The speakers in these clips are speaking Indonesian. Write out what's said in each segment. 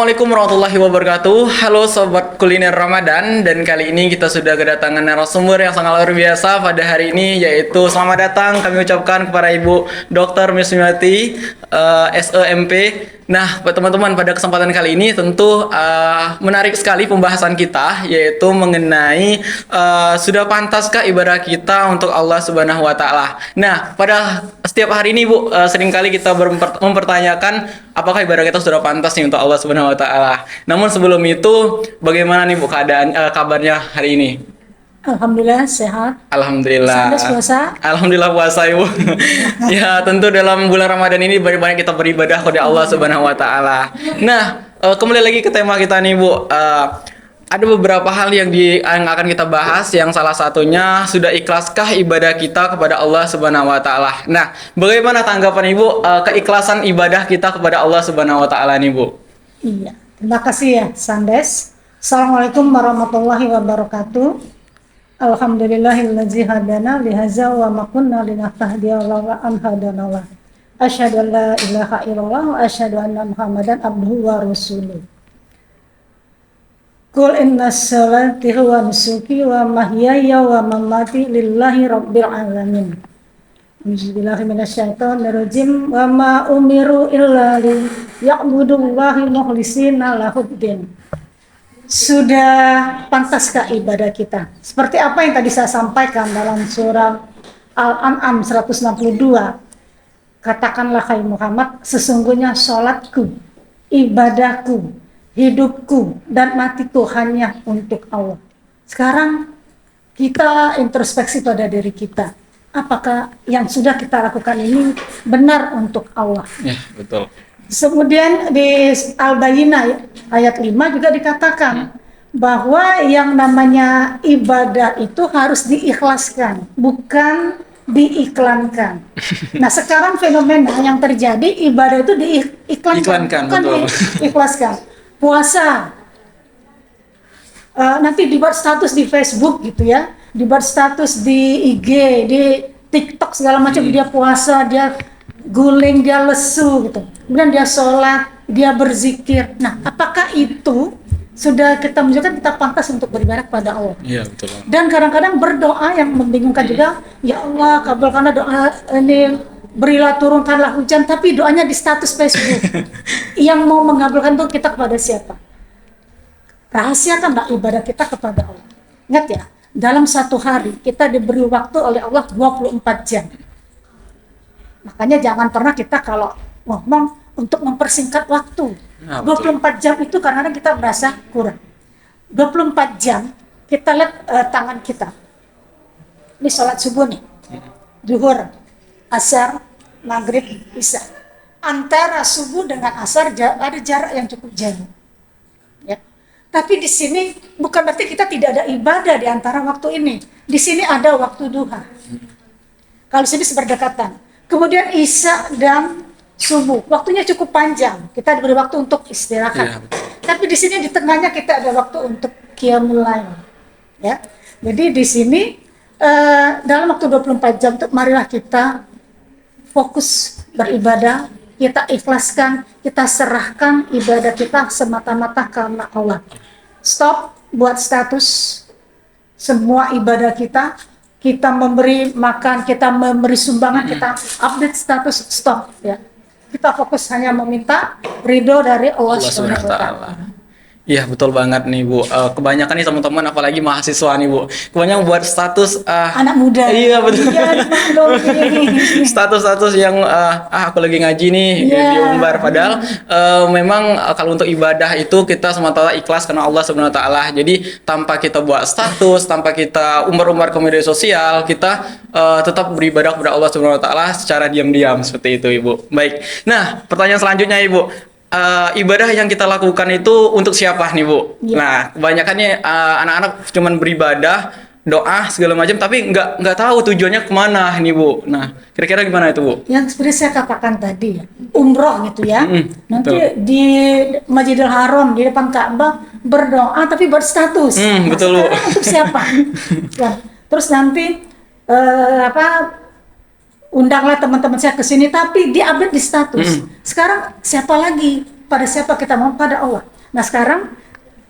Assalamualaikum warahmatullahi wabarakatuh. Halo Sobat Kuliner Ramadan. Dan kali ini kita sudah kedatangan narasumber yang sangat luar biasa pada hari ini, yaitu selamat datang kami ucapkan kepada Ibu Dr. Mismiati SEMP. Nah, teman-teman, pada kesempatan kali ini tentu menarik sekali pembahasan kita, yaitu mengenai sudah pantaskah ibadah kita untuk Allah Subhanahu wa taala. Nah, pada setiap hari ini Bu, seringkali kita mempertanyakan apakah ibadah kita sudah pantas nih untuk Allah Subhanahu wa taala. Namun sebelum itu, bagaimana nih Bu keadaan kabarnya hari ini? Alhamdulillah sehat. Alhamdulillah. Puasa? Alhamdulillah puasa Ibu. Ya, tentu dalam bulan Ramadan ini banyak kita beribadah kepada Allah Subhanahu wa taala. Nah, kembali lagi ke tema kita nih Bu. Ada beberapa hal yang akan kita bahas, yang salah satunya sudah ikhlaskah ibadah kita kepada Allah Subhanahu wa taala. Nah, bagaimana tanggapan Ibu keikhlasan ibadah kita kepada Allah Subhanahu wa taala nih Bu? Iya, terima kasih ya Sandes. Assalamualaikum warahmatullahi wabarakatuh. Alhamdulillahillazi hadana lihaza wa ma kunna linahtadiya laula an hadanallah. Asyhadu an la ilaha illallah wa asyhadu anna Muhammadan abduhu wa rasuluh. Qul inna sholati wa nusuki wa mahyaya wa mamati lillahi rabbil alamin. Bismillahi minasyaitonirrajim. Wa ma umiru illa liya'budullahi mukhlishina lahuddin. Sudah pantaskah ibadah kita? Seperti apa yang tadi saya sampaikan dalam surah Al-An'am 162. Katakanlah hai Muhammad, sesungguhnya sholatku, ibadahku, hidupku, dan matiku hanya untuk Allah. Sekarang kita introspeksi pada diri kita. Apakah yang sudah kita lakukan ini benar untuk Allah? Ya, betul. Kemudian di Al-Bayyinah ayat 5 juga dikatakan bahwa yang namanya ibadah itu harus diikhlaskan, bukan diiklankan. Nah, sekarang fenomena yang terjadi, ibadah itu diiklankan, bukan diikhlaskan. Puasa, nanti dibuat status di Facebook gitu ya, dibuat status di IG, di TikTok segala macam, dia puasa, dia guling, dia lesu gitu. Kemudian dia sholat, dia berzikir. Nah, apakah itu sudah kita menunjukkan kita pantas untuk beribadah kepada Allah? Iya, betul. Dan kadang-kadang berdoa yang membingungkan juga, ya Allah, kabulkanlah doa ini, berilah turunkanlah hujan, tapi doanya di status Facebook. Yang mau mengabulkan itu kita kepada siapa? Rahasiakanlah ibadah kita kepada Allah. Ingat ya, dalam satu hari kita diberi waktu oleh Allah 24 jam. Makanya jangan pernah kita kalau ngomong untuk mempersingkat waktu. Nah, 24 jam itu kadang-kadang kita merasa kurang. 24 jam kita lihat tangan kita. Ini sholat subuh nih. Zuhur, asar, maghrib, isya. Antara subuh dengan asar ada jarak yang cukup jauh. Ya. Tapi di sini bukan berarti kita tidak ada ibadah di antara waktu ini. Di sini ada waktu duha. Kalau sini berdekatan. Kemudian isya dan subuh, waktunya cukup panjang. Kita diberi waktu untuk istirahat. Ya, tapi di sini di tengahnya kita ada waktu untuk qiyamul lail. Ya. Jadi di sini dalam waktu 24 jam itu marilah kita fokus beribadah, kita ikhlaskan, kita serahkan ibadah kita semata-mata karena Allah. Stop buat status semua ibadah kita memberi makan, kita memberi sumbangan, kita update status, stop ya. Kita fokus hanya meminta ridho dari Allah Subhanahu wa taala. Iya, betul banget nih Bu. Kebanyakan nih teman-teman, apalagi mahasiswa nih Bu, kebanyakan buat status anak muda. Iya betul. Status-status yang aku lagi ngaji nih, diumbar. Padahal memang kalau untuk ibadah itu kita semata-mata ikhlas karena Allah Subhanahu wa taala. Jadi tanpa kita buat status, tanpa kita umbar-umbar ke media sosial, kita tetap beribadah kepada Allah Subhanahu wa taala secara diam-diam, seperti itu Ibu. Baik. Nah, pertanyaan selanjutnya Ibu. Ibadah yang kita lakukan itu untuk siapa nih Bu? Ya. Nah, kebanyakannya anak-anak cuman beribadah, doa segala macam, tapi nggak tahu tujuannya kemana nih Bu. Nah, kira-kira gimana itu Bu? Yang seperti saya katakan tadi, umroh gitu ya. Nanti betul. Di Masjidil Haram di depan Ka'bah berdoa tapi berstatus. Betul Bu. Untuk siapa? Ya. Terus nanti undanglah teman-teman saya ke sini tapi di-update di status. Sekarang siapa lagi pada siapa kita mohon? Pada Allah. Nah sekarang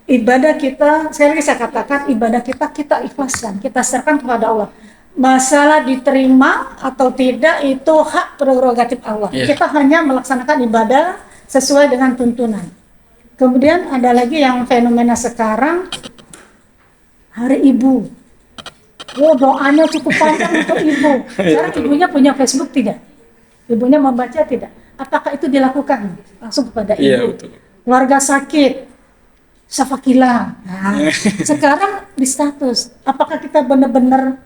ibadah kita, sekali lagi saya katakan, ibadah kita ikhlaskan, kita serahkan kepada Allah. Masalah diterima atau tidak itu hak prerogatif Allah. Kita hanya melaksanakan ibadah sesuai dengan tuntunan. Kemudian ada lagi yang fenomena sekarang, Hari Ibu. Oh, doanya cukup panjang untuk ibu. Sekarang ibunya punya Facebook tidak? Ibunya membaca tidak? Apakah itu dilakukan langsung kepada ibu? Betul. Keluarga sakit, syafaqillah. Nah, sekarang di status, apakah kita benar-benar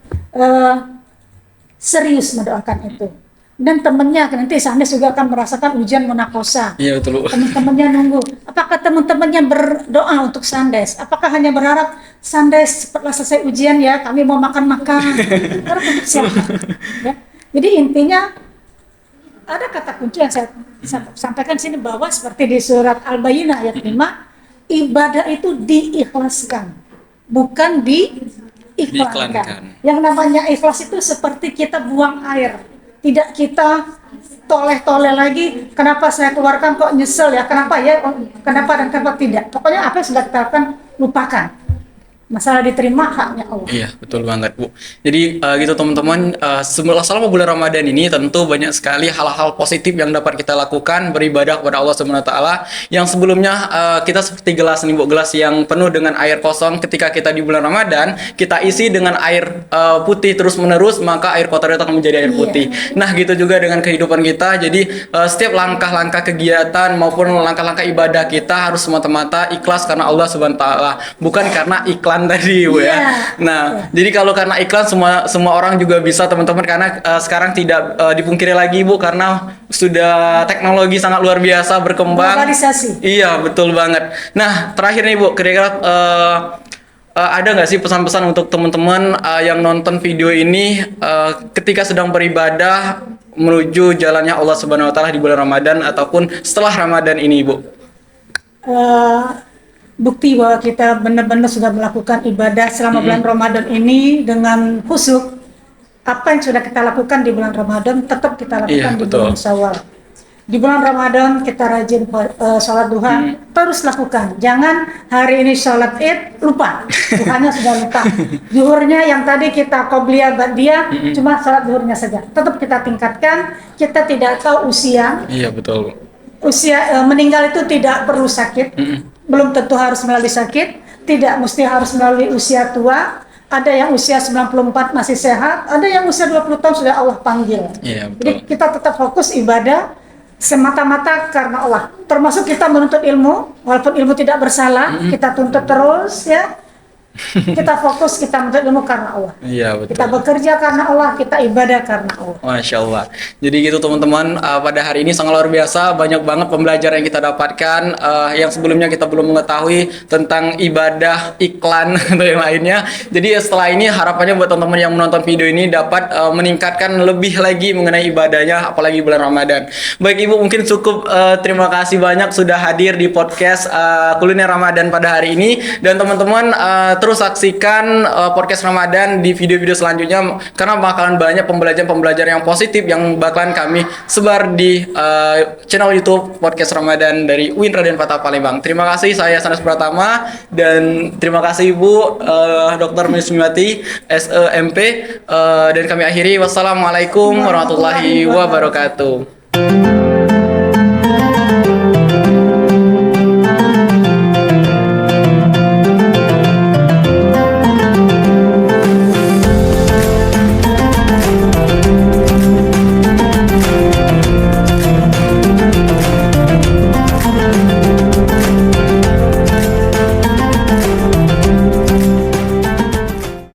serius mendoakan itu? Dan temannya nanti Sandes juga akan merasakan ujian munakosa. Iya betul. Teman-temannya nunggu. Apakah teman-temannya berdoa untuk Sandes? Apakah hanya berharap Sandes setelah selesai ujian ya kami mau makan-makan? Karena untuk siapa? Ya. Jadi intinya ada kata kunci yang saya sampaikan sini bahwa seperti di surat Al-Bayyinah ayat 5, ibadah itu diikhlaskan, bukan diiklankan. Yang namanya ikhlas itu seperti kita buang air. Tidak kita toleh-toleh lagi, kenapa saya keluarkan kok nyesel ya, kenapa ya, kenapa dan kenapa tidak. Pokoknya apa yang sudah kita lakukan, lupakan. Masalah diterima haknya Allah. Iya, betul banget, Bu. Jadi gitu teman-teman, selama bulan Ramadan ini tentu banyak sekali hal-hal positif yang dapat kita lakukan beribadah kepada Allah Subhanahu wa taala. Yang sebelumnya kita seperti gelas nih, Bu, gelas yang penuh dengan air kosong. Ketika kita di bulan Ramadan, kita isi dengan air putih terus-menerus, maka air kotor itu akan menjadi air putih. Nah, gitu juga dengan kehidupan kita. Jadi setiap langkah-langkah kegiatan maupun langkah-langkah ibadah kita harus semata-mata ikhlas karena Allah Subhanahu wa taala, bukan karena iklan tadi, Bu, ya. Nah, jadi kalau karena iklan semua orang juga bisa, teman-teman, karena sekarang tidak dipungkiri lagi, Bu, karena sudah teknologi sangat luar biasa berkembang. Globalisasi. Iya, betul banget. Nah, terakhir nih, Bu, kira-kira ada nggak sih pesan-pesan untuk teman-teman yang nonton video ini ketika sedang beribadah menuju jalannya Allah Subhanahu wa taala di bulan Ramadan ataupun setelah Ramadan ini, Bu? Bukti bahwa kita benar-benar sudah melakukan ibadah selama bulan Ramadan ini dengan khusyuk. Apa yang sudah kita lakukan di bulan Ramadan tetap kita lakukan di bulan Syawal. Di bulan Ramadan kita rajin sholat duha, terus lakukan. Jangan hari ini sholat id lupa, duhanya sudah lupa. Zuhurnya yang tadi kita qobliyah ba'diyah, cuma sholat zuhurnya saja. Tetap kita tingkatkan. Kita tidak tahu usia. Iya, betul. Usia meninggal itu tidak perlu sakit. Belum tentu harus melalui sakit, tidak mesti harus melalui usia tua. Ada yang usia 94 masih sehat, ada yang usia 20 tahun sudah Allah panggil. Iya, betul. Jadi kita tetap fokus ibadah semata-mata karena Allah. Termasuk kita menuntut ilmu, walaupun ilmu tidak bersalah, kita tuntut terus ya. Kita fokus, kita menuntut ilmu karena Allah. Iya, betul. Kita bekerja karena Allah, kita ibadah karena Allah. Masya Allah. Jadi gitu teman-teman, pada hari ini sangat luar biasa, banyak banget pembelajaran yang kita dapatkan yang sebelumnya kita belum mengetahui tentang ibadah, iklan atau yang lainnya. Jadi setelah ini harapannya buat teman-teman yang menonton video ini dapat meningkatkan lebih lagi mengenai ibadahnya, apalagi bulan Ramadan. Baik Ibu, mungkin cukup, terima kasih banyak sudah hadir di podcast Kuliner Ramadan pada hari ini. Dan teman-teman terus saksikan podcast Ramadan di video-video selanjutnya karena bakalan banyak pembelajaran-pembelajaran yang positif yang bakalan kami sebar di channel YouTube podcast Ramadan dari UIN Raden Patah Palembang. Terima kasih, saya Sandes Pratama, dan terima kasih Ibu Dr. Mismiwati SEMP, dan kami akhiri. Wassalamualaikum warahmatullahi wabarakatuh.